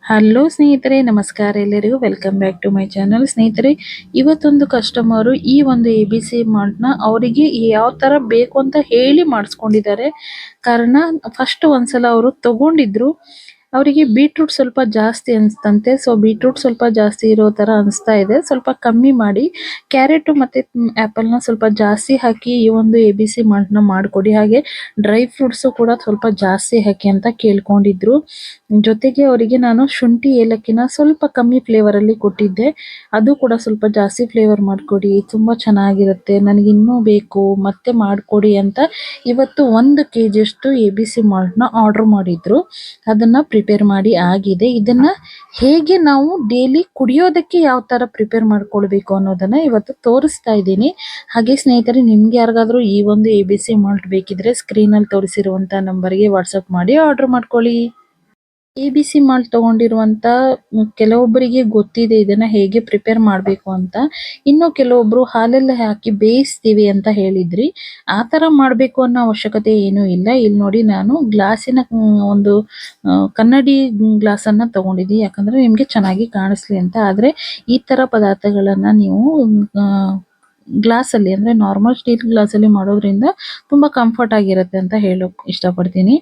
Hello ಸ್ನೇಹಿತರೆ, ನಮಸ್ಕಾರ ಎಲ್ಲರಿಗೂ. Welcome back to my channel. ಸ್ನೇಹಿತರೆ, ಇವತ್ತೊಂದು ಕಸ್ಟಮರು ಈ ಒಂದು ABC ಮಾಲ್ಟ್ನ ಅವರಿಗೆ ಯಾವ ತರ ಬೇಕು ಅಂತ ಹೇಳಿ ಮಾಡಿಸ್ಕೊಂಡಿದ್ದಾರೆ. ಕಾರಣ ಫಸ್ಟ್ ಒಂದ್ಸಲ ಅವರು ತಗೊಂಡಿದ್ರು, ಅವರಿಗೆ ಬೀಟ್ರೂಟ್ ಸ್ವಲ್ಪ ಜಾಸ್ತಿ ಅನಿಸ್ತಂತೆ. ಸೊ ಬೀಟ್ರೂಟ್ ಸ್ವಲ್ಪ ಜಾಸ್ತಿ ಇರೋ ತರ ಅನಿಸ್ತಾ ಇದೆ, ಸ್ವಲ್ಪ ಕಮ್ಮಿ ಮಾಡಿ. ಕ್ಯಾರೆಟ್ ಮತ್ತೆ ಆಪಲ್ನ ಸ್ವಲ್ಪ ಜಾಸ್ತಿ ಹಾಕಿ ಈ ಒಂದು ABC ಮಾಲ್ಟ್ನ ಮಾಡಿಕೊಡಿ, ಹಾಗೆ ಡ್ರೈ ಫ್ರೂಟ್ಸ್ ಕೂಡ ಸ್ವಲ್ಪ ಜಾಸ್ತಿ ಹಾಕಿ ಅಂತ ಕೇಳ್ಕೊಂಡಿದ್ರು. ಜೊತೆಗೆ ಅವರಿಗೆ ನಾನು ಶುಂಠಿ ಏಲಕ್ಕಿನ ಸ್ವಲ್ಪ ಕಮ್ಮಿ ಫ್ಲೇವರ್ ಅಲ್ಲಿ ಕೊಟ್ಟಿದ್ದೆ, ಅದು ಕೂಡ ಸ್ವಲ್ಪ ಜಾಸ್ತಿ ಫ್ಲೇವರ್ ಮಾಡಿಕೊಡಿ, ತುಂಬಾ ಚೆನ್ನಾಗಿರುತ್ತೆ, ನನಗೆ ಇನ್ನೂ ಬೇಕು ಮತ್ತೆ ಮಾಡಿಕೊಡಿ ಅಂತ ಇವತ್ತು 1 kg ಅಷ್ಟು ABC ಮಾಲ್ಟ್ನ ಆರ್ಡರ್ ಮಾಡಿದ್ರು. ಅದನ್ನ ಪ್ರಿಪೇರ್ ಮಾಡಿ ಆಗಿದೆ. ಇದನ್ನ ಹೇಗೆ ನಾವು ಡೈಲಿ ಕುಡಿಯೋದಕ್ಕೆ ಯಾವ ತರ ಪ್ರಿಪೇರ್ ಮಾಡ್ಕೊಳ್ಬೇಕು ಅನ್ನೋದನ್ನ ಇವತ್ತು ತೋರಿಸ್ತಾ ಇದ್ದೀನಿ. ಹಾಗೆ ಸ್ನೇಹಿತರೆ, ನಿಮ್ಗೆ ಯಾರಿಗಾದ್ರೂ ಈ ಒಂದು ABC ಮಾಲ್ಟ್ ಬೇಕಿದ್ರೆ ಸ್ಕ್ರೀನ್ ಅಲ್ಲಿ ತೋರಿಸಿರುವಂತ ನಂಬರ್ಗೆ ವಾಟ್ಸ್ಆಪ್ ಮಾಡಿ ಆರ್ಡರ್ ಮಾಡ್ಕೊಳ್ಳಿ. ABC ಮಾಲ್ಟ್ ತಗೊಂಡಿರುವಂತ ಕೆಲವೊಬ್ಬರಿಗೆ ಗೊತ್ತಿದೆ ಇದನ್ನ ಹೇಗೆ ಪ್ರಿಪೇರ್ ಮಾಡಬೇಕು ಅಂತ. ಇನ್ನು ಕೆಲವೊಬ್ರು ಹಾಲೆಲ್ಲ ಹಾಕಿ ಬೇಯಿಸ್ತೀವಿ ಅಂತ ಹೇಳಿದ್ರಿ. ಆ ತರ ಮಾಡಬೇಕು ಅನ್ನೋ ಅವಶ್ಯಕತೆ ಏನೂ ಇಲ್ಲ. ಇಲ್ಲಿ ನೋಡಿ, ನಾನು ಗ್ಲಾಸಿನ ಒಂದು ಕನ್ನಡಿ ಗ್ಲಾಸ್ ಅನ್ನ ತಗೊಂಡಿದ್ದೀನಿ, ಯಾಕಂದ್ರೆ ನಿಮ್ಗೆ ಚೆನ್ನಾಗಿ ಕಾಣಿಸ್ಲಿ ಅಂತ. ಆದ್ರೆ ಈ ತರ ಪದಾರ್ಥಗಳನ್ನ ನೀವು ಗ್ಲಾಸ್ ಅಲ್ಲಿ, ಅಂದ್ರೆ ನಾರ್ಮಲ್ ಸ್ಟೀಲ್ ಗ್ಲಾಸ್ ಅಲ್ಲಿ ಮಾಡೋದ್ರಿಂದ ತುಂಬಾ ಕಂಫರ್ಟ್ ಆಗಿರುತ್ತೆ ಅಂತ ಹೇಳೋಕ್ ಇಷ್ಟಪಡ್ತೀನಿ.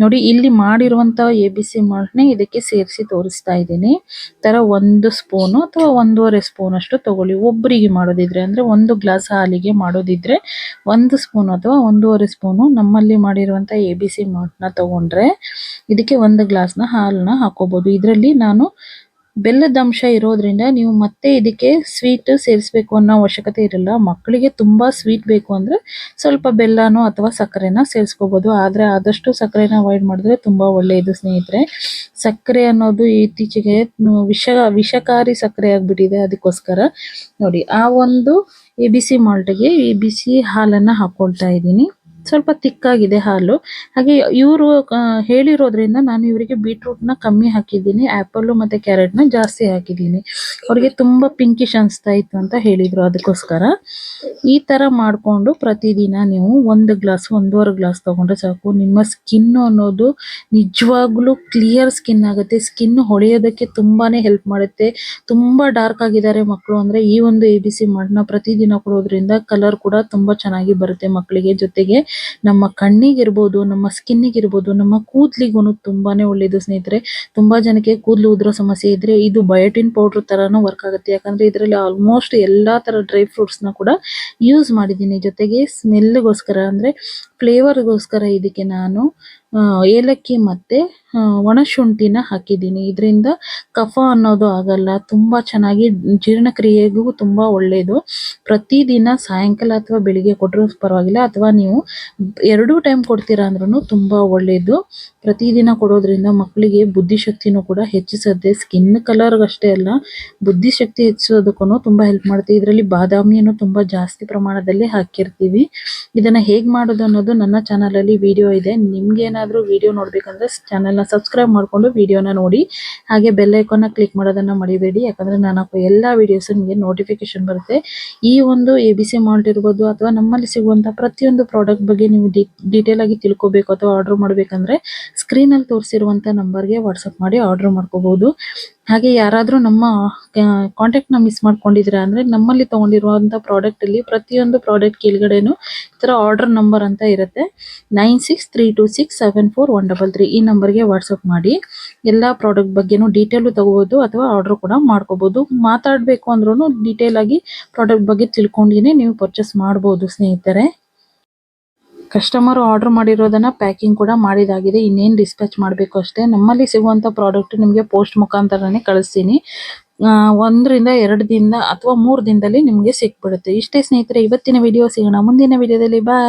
ನೋಡಿ, ಇಲ್ಲಿ ಮಾಡಿರುವಂತ ABC ಮಾಲ್ಟ್ನೆ ಇದಕ್ಕೆ ಸೇರಿಸಿ ತೋರಿಸ್ತಾ ಇದ್ದೀನಿ. ತರ 1 ಸ್ಪೂನ್ ಅಥವಾ 1.5 ಸ್ಪೂನ್ ಅಷ್ಟು ತಗೊಳ್ಳಿ. ಒಬ್ಬರಿಗೆ ಮಾಡೋದಿದ್ರೆ, ಅಂದ್ರೆ 1 ಗ್ಲಾಸ್ ಹಾಲಿಗೆ ಮಾಡೋದಿದ್ರೆ 1 ಸ್ಪೂನ್ ಅಥವಾ 1.5 ಸ್ಪೂನ್ ನಮ್ಮಲ್ಲಿ ಮಾಡಿರುವಂತ ABC ಮಾಲ್ಟ್ನ ತಗೊಂಡ್ರೆ ಇದಕ್ಕೆ 1 ಗ್ಲಾಸ್ನ ಹಾಲನ್ನ ಹಾಕೋಬಹುದು. ಇದರಲ್ಲಿ ನಾನು ಬೆಲ್ಲದ ಅಂಶ ಇರೋದ್ರಿಂದ ನೀವು ಮತ್ತೆ ಇದಕ್ಕೆ ಸ್ವೀಟ್ ಸೇರಿಸಬೇಕು ಅನ್ನೋ ಅವಶ್ಯಕತೆ ಇರಲ್ಲ. ಮಕ್ಕಳಿಗೆ ತುಂಬಾ ಸ್ವೀಟ್ ಬೇಕು ಅಂದ್ರೆ ಸ್ವಲ್ಪ ಬೆಲ್ಲನೋ ಅಥವಾ ಸಕ್ಕರೆನ ಸೇರಿಸ್ಕೋಬಹುದು. ಆದ್ರೆ ಆದಷ್ಟು ಸಕ್ಕರೆನ ಅವಾಯ್ಡ್ ಮಾಡಿದ್ರೆ ತುಂಬಾ ಒಳ್ಳೆಯದು ಸ್ನೇಹಿತರೆ. ಸಕ್ಕರೆ ಅನ್ನೋದು ಇತ್ತೀಚೆಗೆ ವಿಷಕಾರಿ ಸಕ್ಕರೆ ಆಗ್ಬಿಟ್ಟಿದೆ. ಅದಕ್ಕೋಸ್ಕರ ನೋಡಿ, ಆ ಒಂದು ABC ಮಾಲ್ಟ್ಗೆ ABC ಹಾಲನ್ನ ಹಾಕೊಳ್ತಾ ಇದ್ದೀನಿ. ಸ್ವಲ್ಪ ತಿಕ್ಕಾಗಿದೆ ಹಾಲು. ಹಾಗೆ ಇವರು ಹೇಳಿರೋದ್ರಿಂದ ನಾನು ಇವರಿಗೆ ಬೀಟ್ರೂಟ್ ನ ಕಮ್ಮಿ ಹಾಕಿದ್ದೀನಿ, ಆಪಲ್ ಮತ್ತೆ ಕ್ಯಾರೆಟ್ ನ ಜಾಸ್ತಿ ಹಾಕಿದ್ದೀನಿ. ಅವ್ರಿಗೆ ತುಂಬಾ ಪಿಂಕಿಶ್ ಅನಿಸ್ತಾ ಇತ್ತು ಅಂತ ಹೇಳಿದ್ರು, ಅದಕ್ಕೋಸ್ಕರ ಈ ತರ ಮಾಡ್ಕೊಂಡು ಪ್ರತಿದಿನ ನೀವು 1 ಗ್ಲಾಸ್ 1.5 ಗ್ಲಾಸ್ ತಗೊಂಡ್ರೆ ಸಾಕು. ನಿಮ್ಮ ಸ್ಕಿನ್ ಅನ್ನೋದು ನಿಜವಾಗ್ಲೂ ಕ್ಲಿಯರ್ ಸ್ಕಿನ್ ಆಗುತ್ತೆ. ಸ್ಕಿನ್ ಹೊಳೆಯೋದಕ್ಕೆ ತುಂಬಾನೇ ಹೆಲ್ಪ್ ಮಾಡುತ್ತೆ. ತುಂಬಾ ಡಾರ್ಕ್ ಆಗಿದ್ದಾರೆ ಮಕ್ಕಳು ಅಂದ್ರೆ ಈ ಒಂದು ABC ಮಾಲ್ಟ್ನ ಪ್ರತಿದಿನ ಕೊಡೋದ್ರಿಂದ ಕಲರ್ ಕೂಡ ತುಂಬಾ ಚೆನ್ನಾಗಿ ಬರುತ್ತೆ ಮಕ್ಕಳಿಗೆ. ಜೊತೆಗೆ ನಮ್ಮ ಕಣ್ಣಿಗಿರ್ಬೋದು, ನಮ್ಮ ಸ್ಕಿನ್ನಿಗಿರ್ಬೋದು, ನಮ್ಮ ಕೂದಲಿಗೂ ತುಂಬಾನೇ ಒಳ್ಳೇದು ಸ್ನೇಹಿತರೆ. ತುಂಬಾ ಜನಕ್ಕೆ ಕೂದಲು ಉದುರೋ ಸಮಸ್ಯೆ ಇದ್ರೆ ಇದು ಬಯೋಟಿನ್ ಪೌಡರ್ ತರಾನು ವರ್ಕ್ ಆಗುತ್ತೆ. ಯಾಕಂದ್ರೆ ಇದರಲ್ಲಿ ಆಲ್ಮೋಸ್ಟ್ ಎಲ್ಲಾ ತರ ಡ್ರೈ ಫ್ರೂಟ್ಸ್ ನ ಕೂಡ ಯೂಸ್ ಮಾಡಿದ್ದೀನಿ. ಜೊತೆಗೆ ಸ್ಮೆಲ್ಗೋಸ್ಕರ, ಅಂದ್ರೆ ಫ್ಲೇವರ್ಗೋಸ್ಕರ ಇದಕ್ಕೆ ನಾನು ಏಲಕ್ಕಿ ಮತ್ತೆ ಒಣಶುಂಠಿನ ಹಾಕಿದ್ದೀನಿ. ಇದರಿಂದ ಕಫ ಅನ್ನೋದು ಆಗಲ್ಲ, ತುಂಬಾ ಚೆನ್ನಾಗಿ ಜೀರ್ಣಕ್ರಿಯೆಗೂ ತುಂಬಾ ಒಳ್ಳೇದು. ಪ್ರತಿದಿನ ಸಾಯಂಕಾಲ ಅಥವಾ ಬೆಳಿಗ್ಗೆ ಕೊಟ್ಟರು ಪರವಾಗಿಲ್ಲ, ಅಥವಾ ನೀವು 2 ಟೈಮ್ ಕೊಡ್ತೀರಾ ಅಂದ್ರೂ ತುಂಬಾ ಒಳ್ಳೇದು. ಪ್ರತಿದಿನ ಕೊಡೋದ್ರಿಂದ ಮಕ್ಕಳಿಗೆ ಬುದ್ಧಿಶಕ್ತಿನೂ ಕೂಡ ಹೆಚ್ಚಿಸುತ್ತೆ. ಸ್ಕಿನ್ ಕಲರ್ ಅಷ್ಟೇ ಅಲ್ಲ, ಬುದ್ಧಿಶಕ್ತಿ ಹೆಚ್ಚಿಸೋದಕ್ಕೂ ತುಂಬಾ ಹೆಲ್ಪ್ ಮಾಡುತ್ತೆ. ಇದರಲ್ಲಿ ಬಾದಾಮಿಯನ್ನು ತುಂಬಾ ಜಾಸ್ತಿ ಪ್ರಮಾಣದಲ್ಲಿ ಹಾಕಿರ್ತೀವಿ. ಇದನ್ನ ಹೇಗ್ ಮಾಡೋದು ಅನ್ನೋದು ನನ್ನ ಚಾನಲ್ ಅಲ್ಲಿ ವಿಡಿಯೋ ಇದೆ. ನಿಮ್ಗೆ ಏನಾದ್ರೂ ವಿಡಿಯೋ ನೋಡ್ಬೇಕಂದ್ರೆ ಚಾನಲ್ ನ ಸಬ್ಸ್ಕ್ರೈಬ್ ಮಾಡ್ಕೊಂಡು ವಿಡಿಯೋನ ನೋಡಿ. ಹಾಗೆ ಬೆಲ್ ಐಕಾನ್ ನ ಕ್ಲಿಕ್ ಮಾಡೋದನ್ನ ಮರಿಬೇಡಿ, ಯಾಕಂದ್ರೆ ನಾನು ಹಾಕೋ ಎಲ್ಲಾ ವಿಡಿಯೋಸ್ ನಿಮಗೆ ನೋಟಿಫಿಕೇಶನ್ ಬರುತ್ತೆ. ಈ ಒಂದು ABC ಮಾಲ್ಟ್ ಇರ್ಬೋದು ಅಥವಾ ನಮ್ಮಲ್ಲಿ ಸಿಗುವಂತ ಪ್ರತಿಯೊಂದು ಪ್ರಾಡಕ್ಟ್ ಬಗ್ಗೆ ನೀವು ಡೀಟೇಲ್ ಆಗಿ ತಿಳ್ಕೋಬೇಕು ಅಥವಾ ಆರ್ಡರ್ ಮಾಡ್ಬೇಕಂದ್ರೆ ಸ್ಕ್ರೀನ್ ಅಲ್ಲಿ ತೋರಿಸಿರುವಂತ ನಂಬರ್ಗೆ ವಾಟ್ಸ್ಆಪ್ ಮಾಡಿ ಆರ್ಡರ್ ಮಾಡ್ಕೋಬಹುದು. ಹಾಗೆ ಯಾರಾದ್ರೂ ನಮ್ಮ ಕಾಂಟ್ಯಾಕ್ಟ್ ನ ಮಿಸ್ ಮಾಡ್ಕೊಂಡಿದ್ರೆ ಅಂದ್ರೆ ನಮ್ಮಲ್ಲಿ ತಗೊಂಡಿರುವಂತ ಪ್ರಾಡಕ್ಟ್ ಅಲ್ಲಿ ಪ್ರತಿಯೊಂದು ಪ್ರಾಡಕ್ಟ್ ಕೆಳಗಡೆನು ಈ ತರ ಆರ್ಡರ್ ನಂಬರ್ ಅಂತ ಇರುತ್ತೆ, 9632674133. ಈ ನಂಬರ್ಗೆ ವಾಟ್ಸ್ಆಪ್ ಮಾಡಿ ಎಲ್ಲಾ ಪ್ರಾಡಕ್ಟ್ ಬಗ್ಗೆನೂ ಡೀಟೇಲ್ ತಗೋಬಹುದು ಅಥವಾ ಆರ್ಡರ್ ಕೂಡ ಮಾಡ್ಕೋಬಹುದು. ಮಾತಾಡ್ಬೇಕು ಅಂದ್ರೂ ಡೀಟೇಲ್ ಆಗಿ ಪ್ರಾಡಕ್ಟ್ ಬಗ್ಗೆ ತಿಳ್ಕೊಂಡಿನೇ ನೀವು ಪರ್ಚೇಸ್ ಮಾಡಬಹುದು ಸ್ನೇಹಿತರೆ. ಕಸ್ಟಮರ್ ಆರ್ಡರ್ ಮಾಡಿರೋದನ್ನ ಪ್ಯಾಕಿಂಗ್ ಕೂಡ ಮಾಡಿದಾಗಿದೆ, ಇನ್ನೇನು ಡಿಸ್ಪ್ಯಾಚ್ ಮಾಡಬೇಕು ಅಷ್ಟೇ. ನಮ್ಮಲ್ಲಿ ಸಿಗುವಂತ ಪ್ರಾಡಕ್ಟ್ ನಿಮಗೆ ಪೋಸ್ಟ್ ಮುಖಾಂತರನೇ ಕಳಿಸ್ತೀನಿ. 1 ರಿಂದ 2 ದಿನ ಅಥವಾ 3 ದಿನದಲ್ಲಿ ನಿಮಗೆ ಸಿಕ್ಬಿಡುತ್ತೆ. ಇಷ್ಟೇ ಸ್ನೇಹಿತರೆ ಇವತ್ತಿನ ವಿಡಿಯೋ. ಸಿಗೋಣ ಮುಂದಿನ ವಿಡಿಯೋದಲ್ಲಿ. ಬಾಯ್.